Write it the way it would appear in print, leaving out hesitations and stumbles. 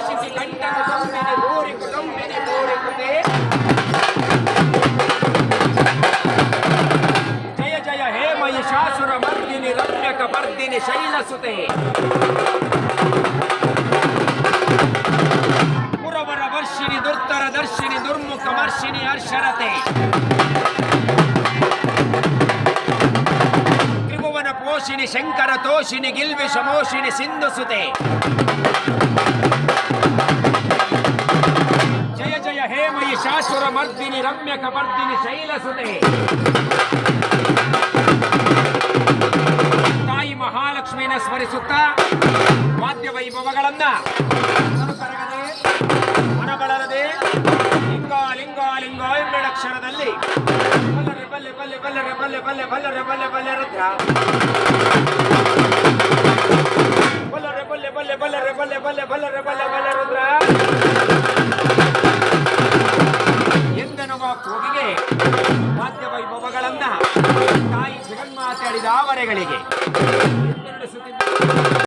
ಘೋಷಿಸಿ ಕಂಠ ಕುಟುಂಬಿನಿ ಭೂರಿ ಕುಟುಂಬಿನಿ ಭೂರಿ ಕೃತೆ ಜಯ ಜಯ ಹೇ ಮಹಿಷಾಸುರ ಮರ್ದಿನಿ ರಮ್ಯಕ ಬರ್ದಿನಿ ಶೈಲಸುತೆ ಪುರವರ ವರ್ಷಿಣಿ ದುರ್ತರ ದರ್ಶಿನಿ ದುರ್ಮುಖ ಮರ್ಷಿಣಿ ಹರ್ಷರತೆ ತ್ರಿಭುವನ ಪೋಷಿಣಿ ಶಂಕರ ತೋಷಿಣಿ ಗಿಲ್ವಿ ಶಮೋಷಿಣಿ ಸಿಂಧು ಸುತೆ ಜಯ ಜಯ ಹೇ ಮಹಿಷಾಸುರ ಮರ್ದಿನಿ ರಮ್ಯಕ ಬರ್ದಿನಿ ಶೈಲಸುತೆ ತಾಯಿ ಮಹಾಲಕ್ಷ್ಮಿನ ಸ್ಮರಿಸುತ್ತಾ ವಾದ್ಯ ವೈಭವಗಳನ್ನ ಮನಬಳರದೆ ಲಿಂಗ ಲಿಂಗ ಲಿಂಗ ಎಂಬೆರಡಕ್ಷರದಲ್ಲಿ ಬಲ್ಲೆ ಬಲ್ಲೆ ಬಲ್ಲೆ ಬಲ್ಲೆ ಬಲ್ಲೆ ಬಲ್ಲೆ ಬಲ್ಲೆ ಬಲ್ಲೆ ಬಲ್ಲೆ ರುದ್ರ ಬಲ್ಲೆ ಬಲ್ಲೆ ಬಲ್ಲೆ ಬಲ್ಲೆ ಬಲ್ಲೆ ಬಲ್ಲೆ ಬಲ್ಲೆ ಬಲ್ಲೆ ಬಲ್ಲೆ ರುದ್ರ ಎಂದೆನ್ನುವ ಕೂಗಿಗೆ ವಾದ್ಯ ವೈಭವಗಳನ್ನ ತಾಯಿ ಜಗನ್ಮಾತೆ ಆಡಿದ ಆವರೆಗಳಿಗೆ